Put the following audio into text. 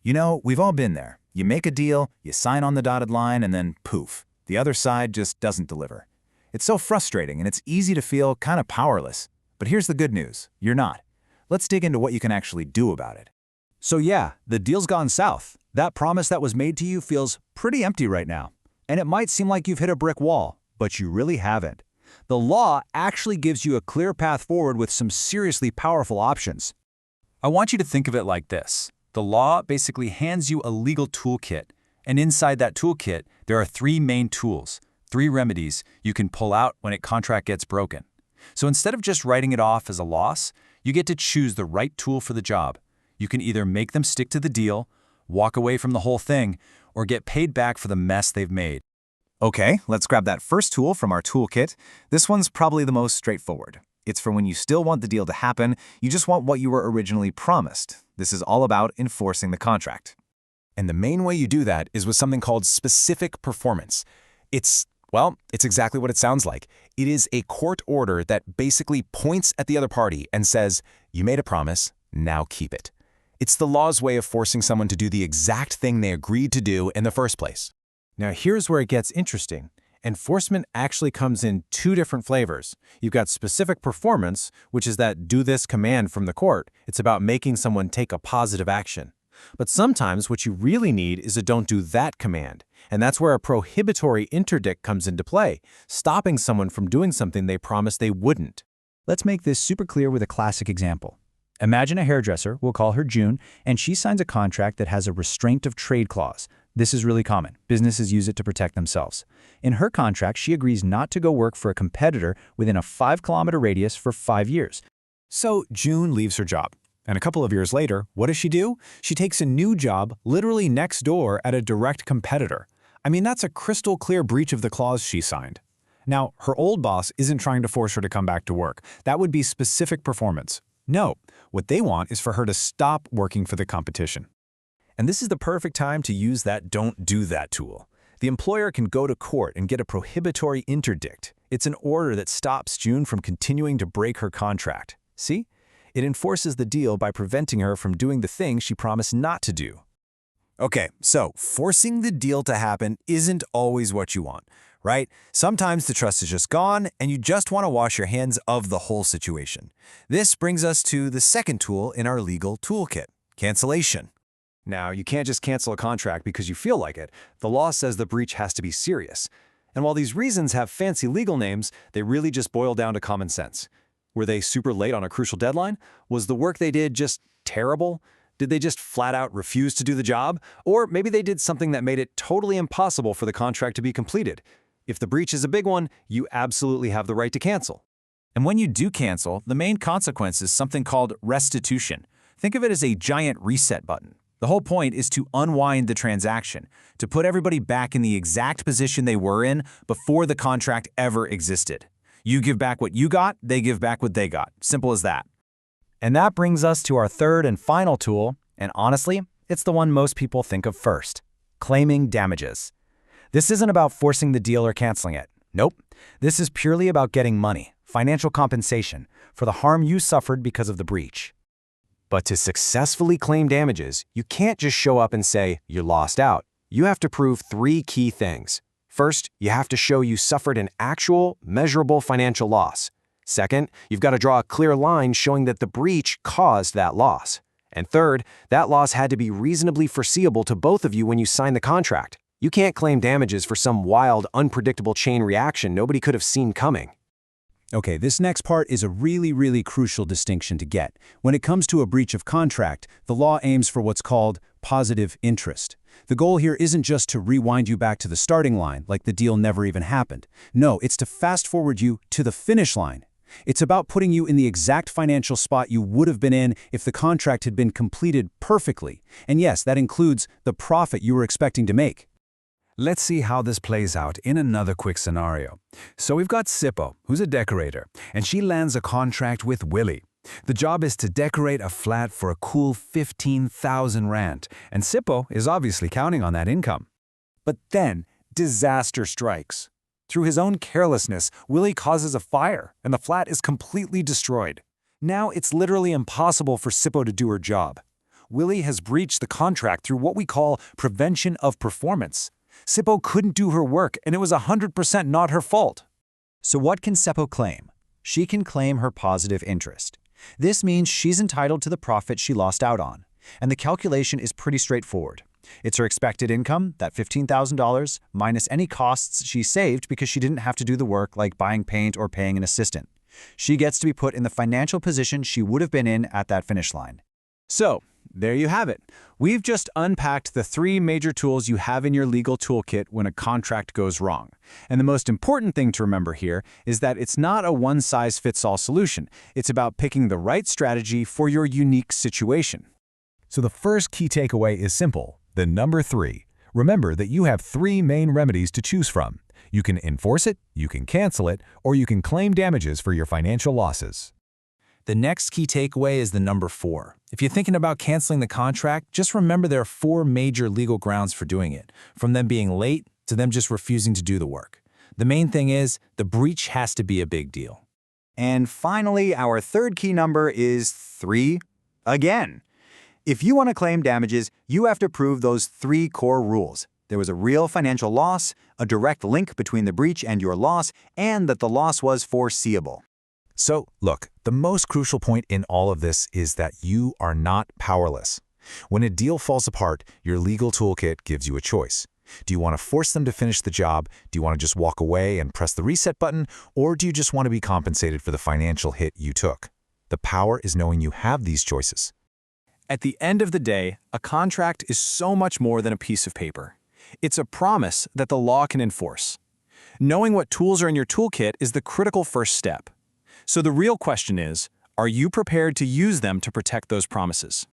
You know, we've all been there. You make a deal, you sign on the dotted line, and then poof, the other side just doesn't deliver. It's so frustrating, and it's easy to feel kind of powerless. But here's the good news, you're not. Let's dig into what you can actually do about it. So yeah, the deal's gone south. That promise that was made to you feels pretty empty right now. And it might seem like you've hit a brick wall, but you really haven't. The law actually gives you a clear path forward with some seriously powerful options. I want you to think of it like this. The law basically hands you a legal toolkit, and inside that toolkit, there are 3 main tools, 3 remedies you can pull out when a contract gets broken. So instead of just writing it off as a loss, you get to choose the right tool for the job. You can either make them stick to the deal, walk away from the whole thing, or get paid back for the mess they've made. Okay, let's grab that first tool from our toolkit. This one's probably the most straightforward. It's for when you still want the deal to happen, you just want what you were originally promised. This is all about enforcing the contract. And the main way you do that is with something called specific performance. It's exactly what it sounds like. It is a court order that basically points at the other party and says, you made a promise, now keep it. It's the law's way of forcing someone to do the exact thing they agreed to do in the first place. Now here's where it gets interesting. Enforcement actually comes in 2 different flavors. You've got specific performance, which is that do this command from the court. It's about making someone take a positive action. But sometimes what you really need is a don't do that command. And that's where a prohibitory interdict comes into play, stopping someone from doing something they promised they wouldn't. Let's make this super clear with a classic example. Imagine a hairdresser, we'll call her June, and she signs a contract that has a restraint of trade clause. This is really common. Businesses use it to protect themselves. In her contract, she agrees not to go work for a competitor within a 5-kilometer radius for 5 years. So June leaves her job. And a couple of years later, what does she do? She takes a new job literally next door at a direct competitor. I mean, that's a crystal clear breach of the clause she signed. Now, her old boss isn't trying to force her to come back to work. That would be specific performance. No, what they want is for her to stop working for the competition. And this is the perfect time to use that don't do that tool. The employer can go to court and get a prohibitory interdict. It's an order that stops June from continuing to break her contract. See? It enforces the deal by preventing her from doing the thing she promised not to do. Okay, so forcing the deal to happen isn't always what you want, right? Sometimes the trust is just gone and you just want to wash your hands of the whole situation. This brings us to the second tool in our legal toolkit, cancellation. Now, you can't just cancel a contract because you feel like it. The law says the breach has to be serious. And while these reasons have fancy legal names, they really just boil down to common sense. Were they super late on a crucial deadline? Was the work they did just terrible? Did they just flat out refuse to do the job? Or maybe they did something that made it totally impossible for the contract to be completed. If the breach is a big one, you absolutely have the right to cancel. And when you do cancel, the main consequence is something called restitution. Think of it as a giant reset button. The whole point is to unwind the transaction, to put everybody back in the exact position they were in before the contract ever existed. You give back what you got, they give back what they got. Simple as that. And that brings us to our third and final tool, and honestly, it's the one most people think of first, claiming damages. This isn't about forcing the deal or canceling it. Nope. This is purely about getting money, financial compensation, for the harm you suffered because of the breach. But to successfully claim damages, you can't just show up and say, you lost out. You have to prove 3 key things. First, you have to show you suffered an actual, measurable financial loss. Second, you've got to draw a clear line showing that the breach caused that loss. And third, that loss had to be reasonably foreseeable to both of you when you signed the contract. You can't claim damages for some wild, unpredictable chain reaction nobody could have seen coming. Okay, this next part is a really crucial distinction to get. When it comes to a breach of contract, the law aims for what's called positive interest. The goal here isn't just to rewind you back to the starting line, like the deal never even happened. No, it's to fast forward you to the finish line. It's about putting you in the exact financial spot you would have been in if the contract had been completed perfectly. And yes, that includes the profit you were expecting to make. Let's see how this plays out in another quick scenario. So we've got Sippo, who's a decorator, and she lands a contract with Willie. The job is to decorate a flat for a cool 15,000 rand, and Sippo is obviously counting on that income. But then, disaster strikes. Through his own carelessness, Willie causes a fire, and the flat is completely destroyed. Now it's literally impossible for Sippo to do her job. Willie has breached the contract through what we call prevention of performance. Sippo couldn't do her work, and it was 100% not her fault. So what can Seppo claim? She can claim her positive interest. This means she's entitled to the profit she lost out on. And the calculation is pretty straightforward. It's her expected income, that $15,000, minus any costs she saved because she didn't have to do the work like buying paint or paying an assistant. She gets to be put in the financial position she would have been in at that finish line. So, there you have it. We've just unpacked the 3 major tools you have in your legal toolkit when a contract goes wrong. And the most important thing to remember here is that it's not a one-size-fits-all solution. It's about picking the right strategy for your unique situation. So the first key takeaway is simple. The number 3. Remember that you have 3 main remedies to choose from. You can enforce it, you can cancel it, or you can claim damages for your financial losses. The next key takeaway is the number 4. If you're thinking about canceling the contract, just remember there are 4 major legal grounds for doing it, from them being late to them just refusing to do the work. The main thing is the breach has to be a big deal. And finally, our third key number is 3 again. If you want to claim damages, you have to prove those 3 core rules. There was a real financial loss, a direct link between the breach and your loss, and that the loss was foreseeable. So, look, the most crucial point in all of this is that you are not powerless. When a deal falls apart, your legal toolkit gives you a choice. Do you want to force them to finish the job? Do you want to just walk away and press the reset button? Or do you just want to be compensated for the financial hit you took? The power is knowing you have these choices. At the end of the day, a contract is so much more than a piece of paper. It's a promise that the law can enforce. Knowing what tools are in your toolkit is the critical first step. So the real question is, are you prepared to use them to protect those promises?